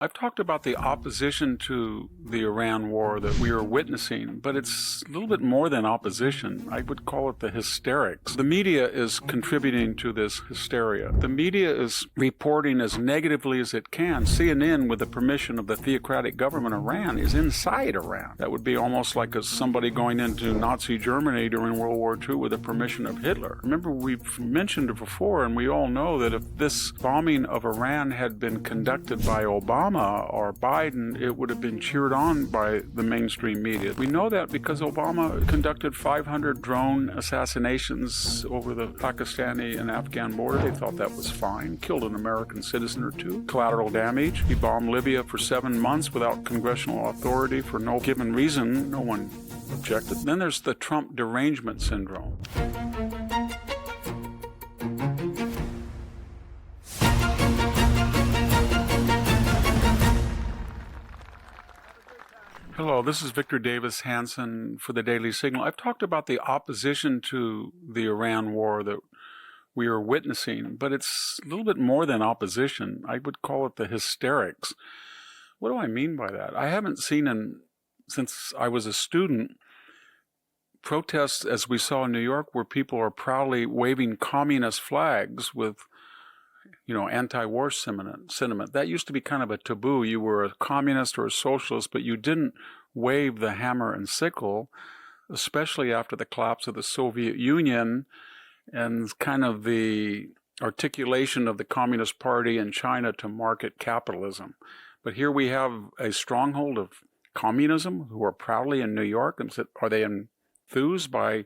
I've talked about the opposition to the Iran war that we are witnessing, but it's a little bit more than opposition. I would call it the hysterics. The media is contributing to this hysteria. The media is reporting as negatively as it can. CNN, with the permission of the theocratic government of Iran, is inside Iran. That would be almost like somebody going into Nazi Germany during World War II with the permission of Hitler. Remember, we've mentioned it before, and we all know that if this bombing of Iran had been conducted by Obama or Biden, it would have been cheered on by the mainstream media. We know that because Obama conducted 500 drone assassinations over the Pakistani and Afghan border. They thought that was fine. Killed an American citizen or two. Collateral damage. He bombed Libya for 7 months without congressional authority for no given reason. No one objected. Then there's the Trump derangement syndrome. Hello, this is Victor Davis Hanson for the Daily Signal. I've talked about the opposition to the Iran war that we are witnessing, but it's a little bit more than opposition. I would call it the hysterics. What do I mean by that? I haven't seen, since I was a student, protests as we saw in New York where people are proudly waving communist flags with anti-war sentiment. That used to be kind of a taboo. You were a communist or a socialist, but you didn't wave the hammer and sickle, especially after the collapse of the Soviet Union and kind of the articulation of the Communist Party in China to market capitalism. But here we have a stronghold of communism who are proudly in New York. And are they enthused by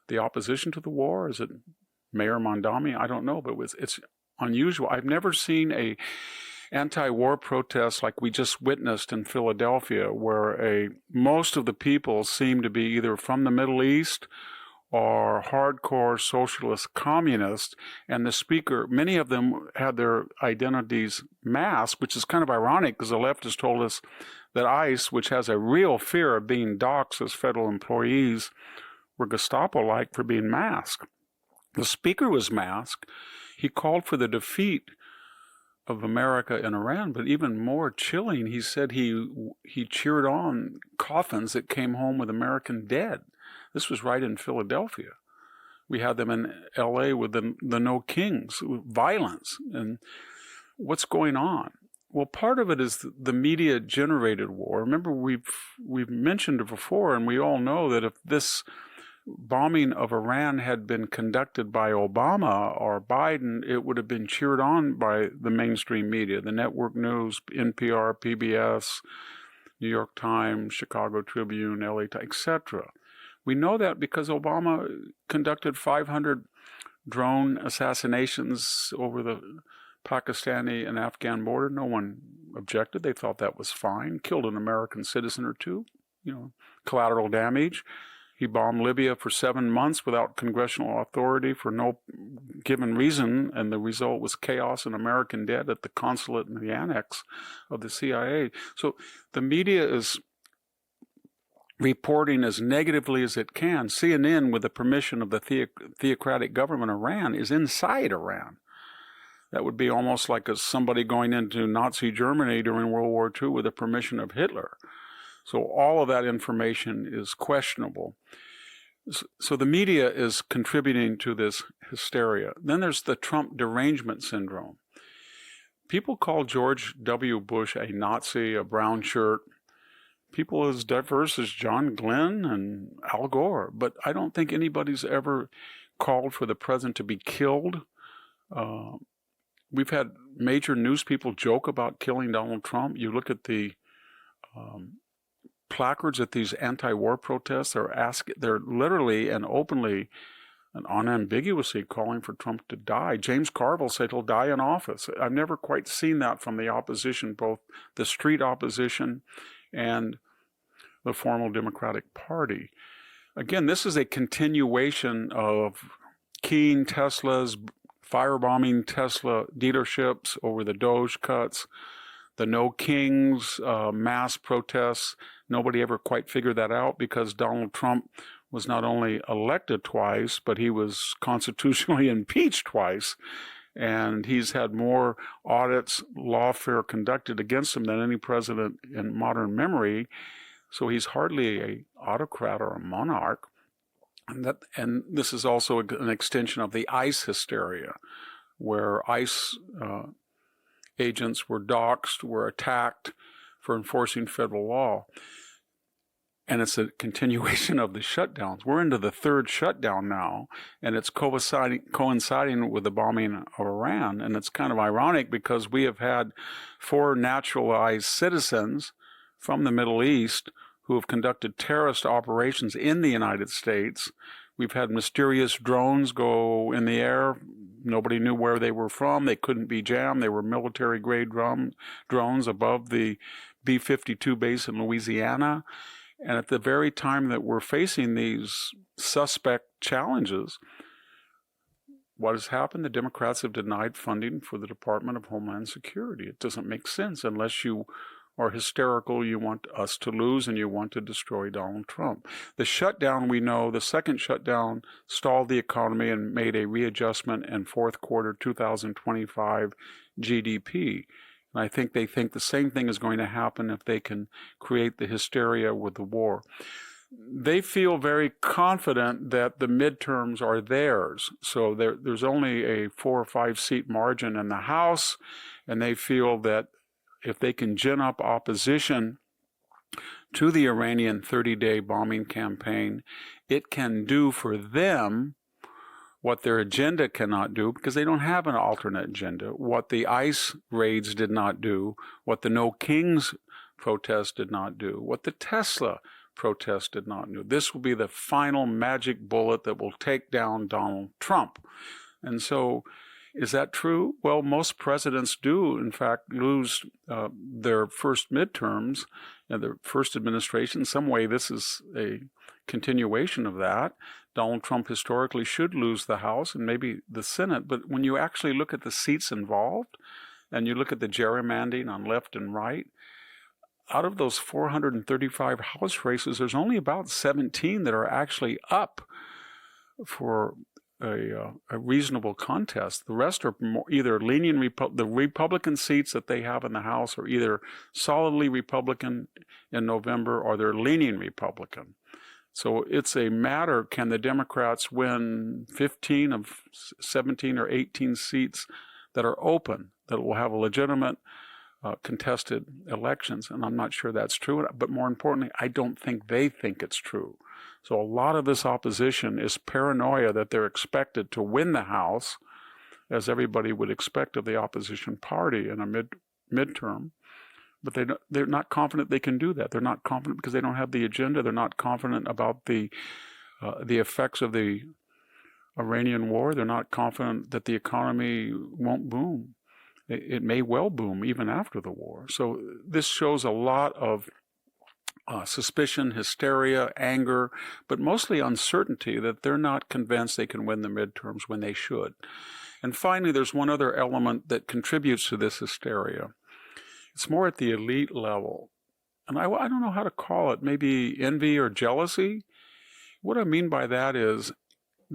the opposition to the war? Is it Mayor Mondami? I don't know, but it's unusual. I've never seen a anti-war protest like we just witnessed in Philadelphia, where most of the people seem to be either from the Middle East or hardcore socialist communists, and the speaker, many of them had their identities masked, which is kind of ironic because the left has told us that ICE, which has a real fear of being doxxed as federal employees, were Gestapo-like for being masked. The speaker was masked. He called for the defeat of America and Iran, but even more chilling, he said he cheered on coffins that came home with American dead. This was right in Philadelphia. We had them in L.A. with the No Kings, violence. And what's going on? Well, part of it is the media-generated war. Remember, we've mentioned it before, and we all know that if this bombing of Iran had been conducted by Obama or Biden, it would have been cheered on by the mainstream media, the network news, NPR, PBS, New York Times, Chicago Tribune, LA Times, etc. We know that because Obama conducted 500 drone assassinations over the Pakistani and Afghan border. No one objected. They thought that was fine. Killed an American citizen or two, collateral damage. He bombed Libya for 7 months without congressional authority for no given reason, and the result was chaos and American dead at the consulate and the annex of the CIA. So the media is reporting as negatively as it can. CNN, with the permission of the theocratic government of Iran, is inside Iran. That would be almost like somebody going into Nazi Germany during World War II with the permission of Hitler. So all of that information is questionable. So the media is contributing to this hysteria. Then there's the Trump derangement syndrome. People call George W. Bush a Nazi, a brown shirt. People as diverse as John Glenn and Al Gore. But I don't think anybody's ever called for the president to be killed. We've had major news people joke about killing Donald Trump. You look at the placards at these anti-war protests. They're literally and openly and unambiguously calling for Trump to die. James Carville said he'll die in office. I've never quite seen that from the opposition, both the street opposition and the formal Democratic Party. Again, this is a continuation of Keene, Tesla's firebombing Tesla dealerships over the Doge cuts, the No Kings mass protests. Nobody ever quite figured that out because Donald Trump was not only elected twice, but he was constitutionally impeached twice. and he's had more audits, lawfare conducted against him than any president in modern memory. So he's hardly an autocrat or a monarch. And this is also an extension of the ICE hysteria, where ICE agents were doxxed, were attacked for enforcing federal law. And it's a continuation of the shutdowns. We're into the third shutdown now, and it's coinciding with the bombing of Iran. And it's kind of ironic because we have had 4 naturalized citizens from the Middle East who have conducted terrorist operations in the United States. We've had mysterious drones go in the air. Nobody knew where they were from. They couldn't be jammed. They were military-grade drones above the B-52 base in Louisiana. And at the very time that we're facing these suspect challenges, what has happened? The Democrats have denied funding for the Department of Homeland Security. It doesn't make sense unless you are hysterical, you want us to lose, and you want to destroy Donald Trump. The shutdown, we know, the second shutdown stalled the economy and made a readjustment in fourth quarter 2025 GDP. And I think they think the same thing is going to happen if they can create the hysteria with the war. They feel very confident that the midterms are theirs. So there's only a 4 or 5 seat margin in the House, and they feel that if they can gin up opposition to the Iranian 30-day bombing campaign, it can do for them what their agenda cannot do, because they don't have an alternate agenda. What the ICE raids did not do, what the No Kings protest did not do, what the Tesla protest did not do. This will be the final magic bullet that will take down Donald Trump. And so, is that true? Well, most presidents do, in fact, lose their first midterms and their first administration. In some way, this is a continuation of that. Donald Trump historically should lose the House and maybe the Senate. But when you actually look at the seats involved and you look at the gerrymandering on left and right, out of those 435 House races, there's only about 17 that are actually up for a reasonable contest. The rest are either leaning the Republican seats that they have in the House are either solidly Republican in November or they're leaning Republican. So it's a matter, can the Democrats win 15 of 17 or 18 seats that are open, that will have a legitimate contested elections? And I'm not sure that's true. But more importantly, I don't think they think it's true. So a lot of this opposition is paranoia that they're expected to win the House, as everybody would expect of the opposition party in a midterm. But they're not confident they can do that. They're not confident because they don't have the agenda. They're not confident about the effects of the Iranian war. They're not confident that the economy won't boom. It may well boom even after the war. So this shows a lot of suspicion, hysteria, anger, but mostly uncertainty that they're not convinced they can win the midterms when they should. And finally, there's one other element that contributes to this hysteria. It's more at the elite level. And I don't know how to call it, maybe envy or jealousy. What I mean by that is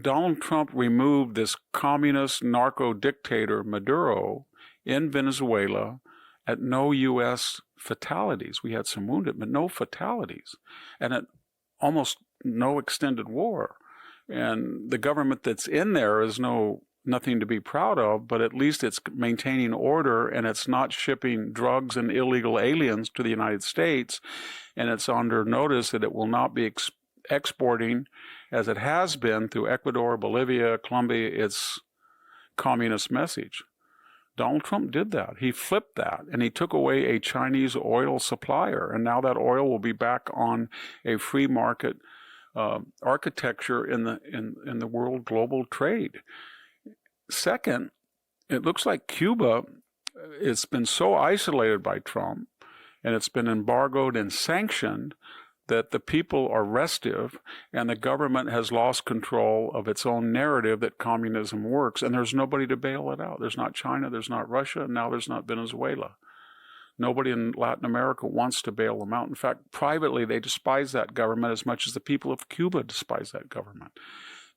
Donald Trump removed this communist narco-dictator, Maduro, in Venezuela at no U.S. fatalities. We had some wounded, but no fatalities. And at almost no extended war. And the government that's in there is nothing to be proud of, but at least it's maintaining order, and it's not shipping drugs and illegal aliens to the United States. And it's under notice that it will not be exporting, as it has been through Ecuador, Bolivia, Colombia, its communist message. Donald Trump did that. He flipped that, and he took away a Chinese oil supplier, and now that oil will be back on a free market architecture in the world global trade. Second, it looks like Cuba, it's been so isolated by Trump, and it's been embargoed and sanctioned, that the people are restive, and the government has lost control of its own narrative that communism works, and there's nobody to bail it out. There's not China, there's not Russia, and now there's not Venezuela. Nobody in Latin America wants to bail them out. In fact, privately, they despise that government as much as the people of Cuba despise that government.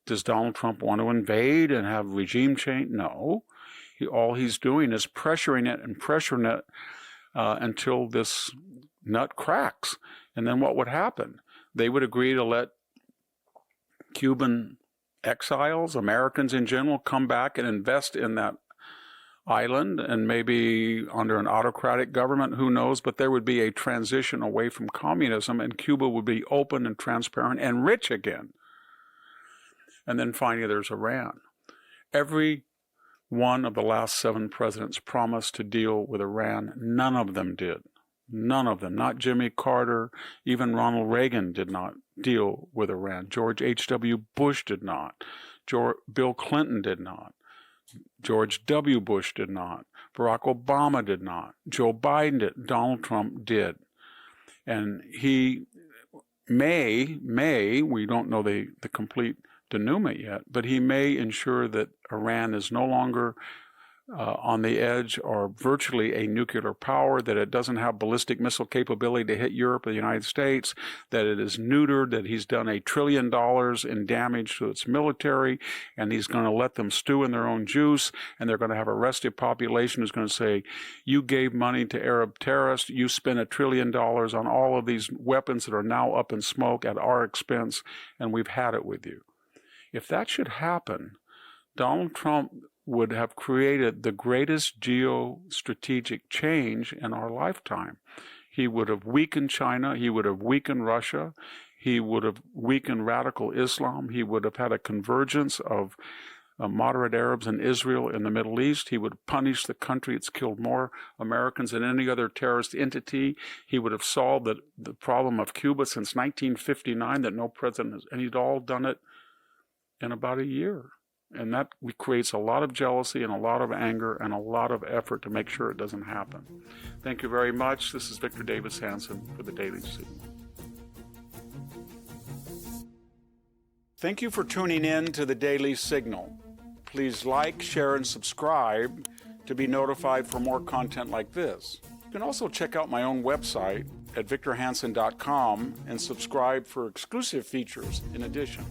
Does Donald Trump want to invade and have regime change? No. All he's doing is pressuring it and pressuring it until this nut cracks. And then what would happen? They would agree to let Cuban exiles, Americans in general, come back and invest in that island, and maybe under an autocratic government, who knows, but there would be a transition away from communism, and Cuba would be open and transparent and rich again. And then finally there's Iran. Every one of the last 7 presidents promised to deal with Iran. None of them did. None of them. Not Jimmy Carter. Even Ronald Reagan did not deal with Iran. George H.W. Bush did not. Bill Clinton did not. George W. Bush did not. Barack Obama did not. Joe Biden did. Donald Trump did. And he may, we don't know the complete denouement yet, but he may ensure that Iran is no longer on the edge or virtually a nuclear power, that it doesn't have ballistic missile capability to hit Europe or the United States, that it is neutered, that he's done $1 trillion in damage to its military, and he's going to let them stew in their own juice, and they're going to have a restive population who's going to say, you gave money to Arab terrorists, you spent $1 trillion on all of these weapons that are now up in smoke at our expense, and we've had it with you. If that should happen, Donald Trump would have created the greatest geostrategic change in our lifetime. He would have weakened China. He would have weakened Russia. He would have weakened radical Islam. He would have had a convergence of moderate Arabs and Israel in the Middle East. He would have punished the country that's killed more Americans than any other terrorist entity. He would have solved the problem of Cuba since 1959 that no president has, and he'd all done it in about a year. And that creates a lot of jealousy and a lot of anger and a lot of effort to make sure it doesn't happen. Thank you very much. This is Victor Davis Hanson for the Daily Signal. Thank you for tuning in to the Daily Signal. Please like, share, and subscribe to be notified for more content like this. You can also check out my own website at victorhanson.com and subscribe for exclusive features in addition.